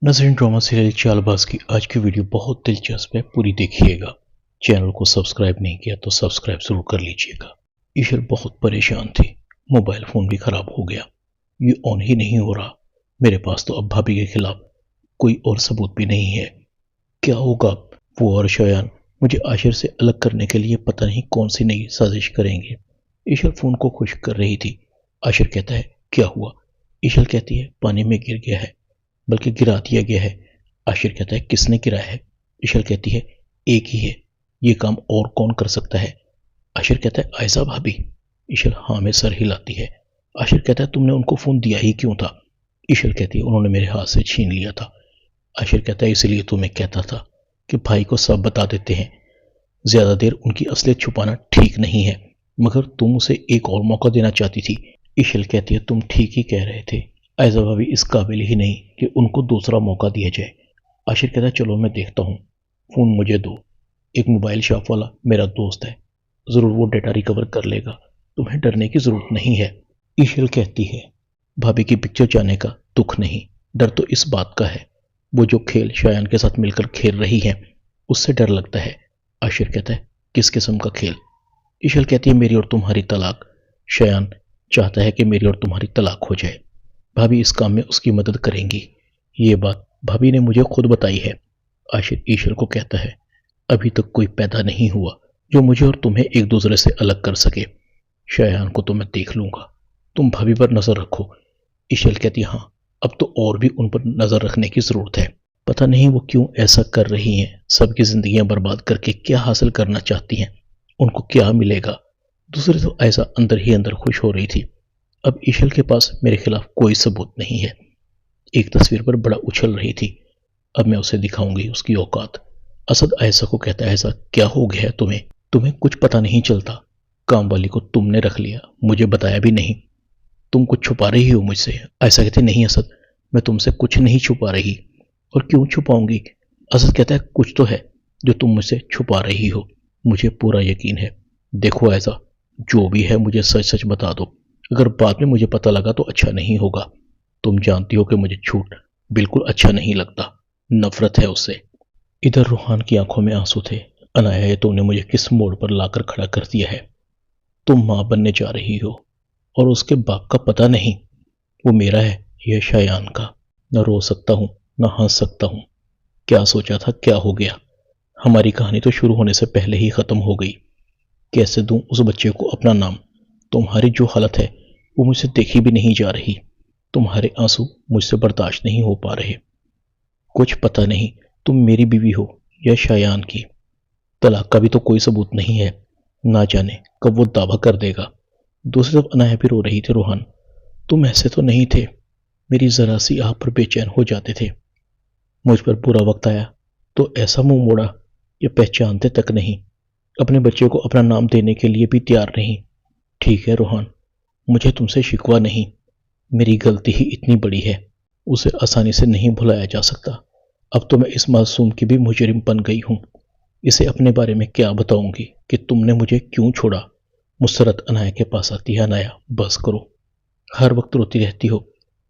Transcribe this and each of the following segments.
नजरीन drama serial Chaalbaaz की आज की वीडियो बहुत दिलचस्प है, पूरी देखिएगा। चैनल को सब्सक्राइब नहीं किया तो सब्सक्राइब जरूर कर लीजिएगा। ईशर बहुत परेशान थी। मोबाइल फोन भी खराब हो गया, ये ऑन ही नहीं हो रहा। मेरे पास तो अब भाभी के खिलाफ कोई और सबूत भी नहीं है। क्या होगा? वो और शयान मुझे आशिर से अलग करने के लिए पता नहीं कौन सी नई साजिश करेंगे। ईशर फोन को खुश कर रही थी। आशिर कहता है, क्या हुआ? ईशर कहती है, पानी में गिर गया है, बल्कि गिरा दिया गया है। आशिर कहता है, किसने गिराया है? ईशर कहती है, एक ही है, ये काम और कौन कर सकता है? आशिर कहता है, आयशा भाभी। ईशर हाँ में सर हिलाती है। आशिर कहता है, तुमने उनको फोन दिया ही क्यों था? ईशर कहती है, उन्होंने मेरे हाथ से छीन लिया था। आशिर कहता है, इसलिए तो मैं कहता था कि भाई को सब बता देते हैं। ज्यादा देर उनकी असलियत छुपाना ठीक नहीं है, मगर तुम उसे एक और मौका देना चाहती थी। ईशल कहती है, तुम ठीक ही कह रहे थे। आयशा भाभी इस काबिल ही नहीं कि उनको दूसरा मौका दिया जाए। आशिर कहता है, चलो मैं देखता हूँ, फोन मुझे दो। एक मोबाइल शॉप वाला मेरा दोस्त है, जरूर वो डेटा रिकवर कर लेगा, तुम्हें डरने की जरूरत नहीं है। ईशल कहती है, भाभी की पिक्चर जाने का दुख नहीं, डर तो इस बात का है, वो जो खेल शयान के साथ मिलकर खेल रही है उससे डर लगता है। आशिर कहता है, किस किस्म का खेल? ईशल कहती है, मेरी और तुम्हारी तलाक। शयान चाहता है कि मेरी और तुम्हारी तलाक हो जाए। भाभी इस काम में उसकी मदद करेंगी, ये बात भाभी ने मुझे खुद बताई है। आशिर ईश्वर को कहता है, अभी तक कोई पैदा नहीं हुआ जो मुझे और तुम्हें एक दूसरे से अलग कर सके। शयान को तो मैं देख लूंगा, तुम भाभी पर नजर रखो। ईशल कहती, हाँ, अब तो और भी उन पर नजर रखने की जरूरत है। पता नहीं वो क्यों ऐसा कर रही हैं, सबकी जिंदगियां बर्बाद करके क्या हासिल करना चाहती हैं, उनको क्या मिलेगा? दूसरे तो ऐसा अंदर ही अंदर खुश हो रही थी। अब ईशल के पास मेरे खिलाफ कोई सबूत नहीं है। एक तस्वीर पर बड़ा उछल रही थी, अब मैं उसे दिखाऊंगी उसकी औकात। असद आयशा को कहता है, ऐसा क्या हो गया है तुम्हें? तुम्हें कुछ पता नहीं चलता? काम वाली को तुमने रख लिया, मुझे बताया भी नहीं। तुम कुछ छुपा रही हो मुझसे? आयशा कहती, नहीं असद, मैं तुमसे कुछ नहीं छुपा रही। और क्यों छुपाऊंगी? असद कहता है, कुछ तो है जो तुम मुझसे छुपा रही हो, मुझे पूरा यकीन है। देखो आयशा, जो भी है मुझे सच सच बता दो, अगर बाद में मुझे पता लगा तो अच्छा नहीं होगा। तुम जानती हो कि मुझे झूठ बिल्कुल अच्छा नहीं लगता, नफरत है उससे। इधर रूहान की आंखों में आंसू थे। अनाया, ये तुमने मुझे किस मोड़ पर लाकर खड़ा कर दिया है? तुम मां बनने जा रही हो और उसके बाप का पता नहीं। वो मेरा है, यह शयान का। न रो सकता हूं, न हंस सकता हूं। क्या सोचा था, क्या हो गया? हमारी कहानी तो शुरू होने से पहले ही खत्म हो गई। कैसे दूं उस बच्चे को अपना नाम? तुम्हारी जो हालत है वो मुझसे देखी भी नहीं जा रही। तुम्हारे आंसू मुझसे बर्दाश्त नहीं हो पा रहे। कुछ पता नहीं, तुम मेरी बीवी हो या शयान की। तलाक का भी तो कोई सबूत नहीं है, ना जाने कब वो दावा कर देगा। दूसरी तरफ अनाया भी रो रही थी। रोहन, तुम ऐसे तो नहीं थे, मेरी जरा सी आह पर बेचैन हो जाते थे। मुझ पर बुरा वक्त आया तो ऐसा मुंह मोड़ा, या पहचानते तक नहीं, अपने बच्चे को अपना नाम देने के लिए भी तैयार नहीं। ठीक है रोहन, मुझे तुमसे शिकवा नहीं, मेरी गलती ही इतनी बड़ी है, उसे आसानी से नहीं भुलाया जा सकता। अब तो मैं इस मासूम की भी मुजरिम बन गई हूं। इसे अपने बारे में क्या बताऊंगी कि तुमने मुझे क्यों छोड़ा? मुसरत अनाया के पास आती है। अनाया, बस करो, हर वक्त रोती रहती हो।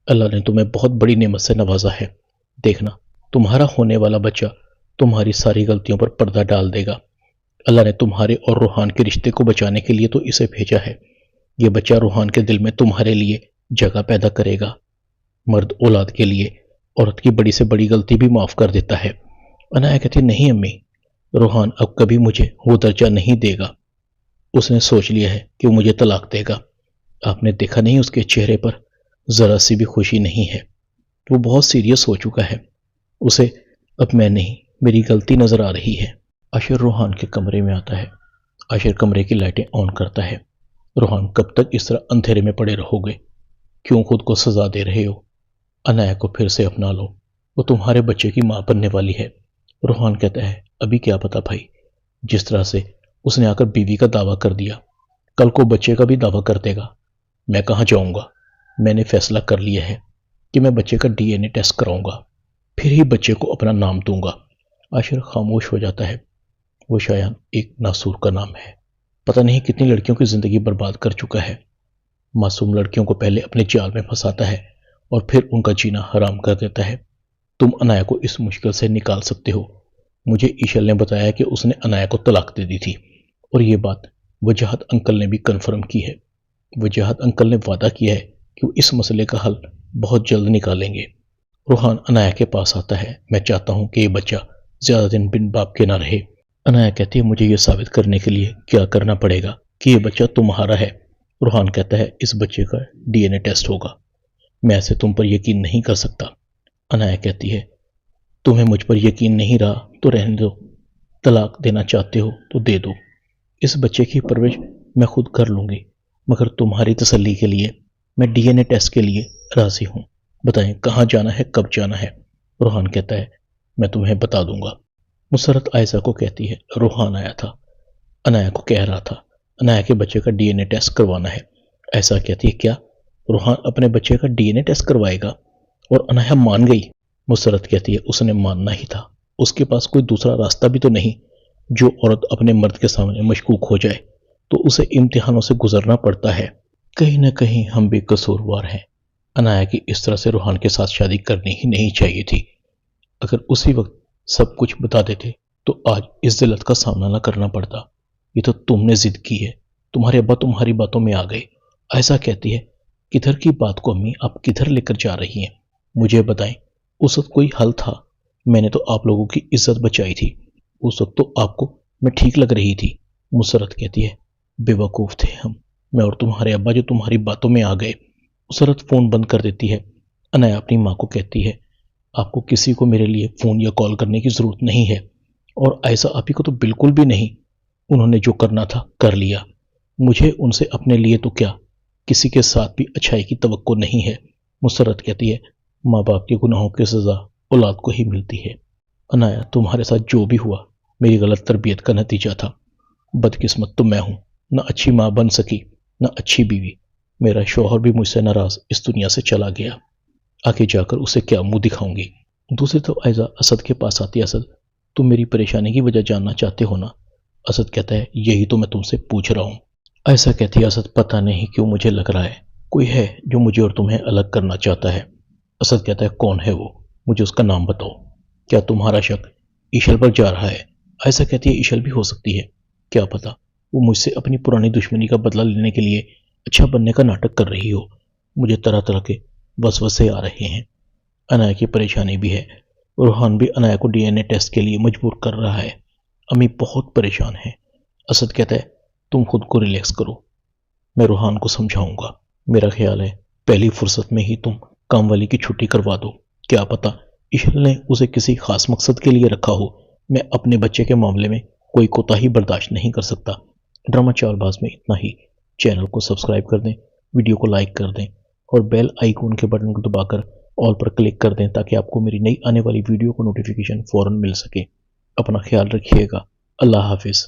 अल्लाह ने तुम्हें बहुत बड़ी नेमत से नवाजा है। देखना, तुम्हारा होने वाला बच्चा तुम्हारी सारी गलतियों पर पर्दा डाल देगा। अल्लाह ने तुम्हारे और रूहान के रिश्ते को बचाने के लिए तो इसे भेजा है। यह बच्चा रूहान के दिल में तुम्हारे लिए जगह पैदा करेगा। मर्द औलाद के लिए औरत की बड़ी से बड़ी गलती भी माफ कर देता है। अनाया कहती, नहीं अम्मी, रूहान अब कभी मुझे वो दर्जा नहीं देगा। उसने सोच लिया है कि वो मुझे तलाक देगा। आपने देखा नहीं, उसके चेहरे पर जरा सी भी खुशी नहीं है। वो बहुत सीरियस हो चुका है। उसे अब मैं नहीं, मेरी गलती नजर आ रही है। आशिर रूहान के कमरे में आता है। आशिर कमरे की लाइटें ऑन करता है। रूहान, कब तक इस तरह अंधेरे में पड़े रहोगे? क्यों खुद को सजा दे रहे हो? अनाया को फिर से अपना लो, वो तुम्हारे बच्चे की मां बनने वाली है। रूहान कहता है, अभी क्या पता भाई, जिस तरह से उसने आकर बीवी का दावा कर दिया, कल को बच्चे का भी दावा कर देगा। मैं कहाँ जाऊंगा? मैंने फैसला कर लिया है कि मैं बच्चे का डीएनए टेस्ट कराऊंगा, फिर ही बच्चे को अपना नाम दूंगा। आशिर खामोश हो जाता है। वो शयान एक नासूर का नाम है, पता नहीं कितनी लड़कियों की जिंदगी बर्बाद कर चुका है। मासूम लड़कियों को पहले अपने जाल में फंसाता है और फिर उनका जीना हराम कर देता है। तुम अनाया को इस मुश्किल से निकाल सकते हो। मुझे ईशल ने बताया कि उसने अनाया को तलाक दे दी थी और ये बात वजाहत अंकल ने भी कन्फर्म की है। वजाहत अंकल ने वादा किया है कि वो इस मसले का हल बहुत जल्द निकालेंगे। रूहान अनाया के पास आता है। मैं चाहता हूँ कि ये बच्चा ज़्यादा दिन बिन बाप के ना रहे। अनाया कहती है मुझे ये साबित करने के लिए क्या करना पड़ेगा कि ये बच्चा तुम्हारा है। रूहान कहता है इस बच्चे का DNA टेस्ट होगा। मैं ऐसे तुम पर यकीन नहीं कर सकता। अनाया कहती है तुम्हें मुझ पर यकीन नहीं रहा तो रहने दो, तलाक देना चाहते हो तो दे दो। इस बच्चे की परवरिश मैं खुद कर लूंगी, मगर तुम्हारी तसल्ली के लिए मैं DNA टेस्ट के लिए राजी हूं। बताएं कहाँ जाना है, कब जाना है। रूहान कहता है मैं तुम्हें बता दूंगा। मुसरत आयशा को कहती है रूहान आया था, अनाया को कह रहा था अनाया के बच्चे का DNA टेस्ट करवाना है। ऐसा कहती है क्या रूहान अपने बच्चे का DNA टेस्ट करवाएगा? और अनाया मान गई। मुसरत कहती है उसने मानना ही था, उसके पास कोई दूसरा रास्ता भी तो नहीं। जो औरत अपने मर्द के सामने मशकूक हो जाए तो उसे इम्तिहानों से गुजरना पड़ता है। कहीं ना कहीं हम भी कसूरवार हैं। अनाया की इस तरह से रूहान के साथ शादी करनी ही नहीं चाहिए थी। अगर उसी वक्त सब कुछ बता देते तो आज इस जिल्लत का सामना ना करना पड़ता। ये तो तुमने जिद की है, तुम्हारे अब्बा तुम्हारी बातों में आ गए। ऐसा कहती है किधर की बात को अम्मी आप किधर लेकर जा रही हैं? मुझे बताएं, उस वक्त कोई हल था? मैंने तो आप लोगों की इज्जत बचाई थी, उस वक्त तो आपको मैं ठीक लग रही थी। मुसरत कहती है बेवकूफ़ थे हम, मैं और तुम्हारे अब्बा जो तुम्हारी बातों में आ गए। मुसरत फ़ोन बंद कर देती है। अनाया अपनी माँ को कहती है आपको किसी को मेरे लिए फ़ोन या कॉल करने की ज़रूरत नहीं है, और ऐसा आप ही को तो बिल्कुल भी नहीं। उन्होंने जो करना था कर लिया। मुझे उनसे अपने लिए तो क्या, किसी के साथ भी अच्छाई की तवक्को नहीं है। मुसरत कहती है माँ बाप के गुनाहों की सज़ा औलाद को ही मिलती है। अनाया तुम्हारे साथ जो भी हुआ मेरी गलत तरबियत का नतीजा था। बदकिस्मत तो मैं हूँ, न अच्छी माँ बन सकी न अच्छी बीवी। मेरा शौहर भी मुझसे नाराज़ इस दुनिया से चला गया। आगे जाकर उसे क्या मुंह दिखाऊंगी। दूसरी तरफ आयजा असद के पास आती है। असद तुम मेरी परेशानी की वजह जानना चाहते हो ना? असद कहता है यही तो मैं तुमसे पूछ रहा हूँ। ऐसा कहती है असद पता नहीं क्यों मुझे लग रहा है कोई है जो मुझे और तुम्हें अलग करना चाहता है। असद कहता है कौन है वो, मुझे उसका नाम बताओ। क्या तुम्हारा शक ईशल पर जा रहा है? ऐसा कहती है ईशल भी हो सकती है, क्या पता वो मुझसे अपनी पुरानी दुश्मनी का बदला लेने के लिए अच्छा बनने का नाटक कर रही हो। मुझे तरह तरह के वसवसे आ रहे हैं। अनाया की परेशानी भी है। रूहान भी अनाया को DNA टेस्ट के लिए मजबूर कर रहा है। अम्मी बहुत परेशान है। असद कहता है तुम खुद को रिलैक्स करो, मैं रूहान को समझाऊंगा। मेरा ख्याल है पहली फुर्सत में ही तुम काम वाली की छुट्टी करवा दो। क्या पता ईशल ने उसे किसी खास मकसद के लिए रखा हो। मैं अपने बच्चे के मामले में कोई कोताही बर्दाश्त नहीं कर सकता। ड्रामा चालबाज में इतना ही। चैनल को सब्सक्राइब कर दें, वीडियो को लाइक कर दें और बेल आइकॉन के बटन को दबाकर ऑल पर क्लिक कर दें ताकि आपको मेरी नई आने वाली वीडियो को नोटिफिकेशन फ़ौरन मिल सके। अपना ख्याल रखिएगा। अल्लाह हाफिज़।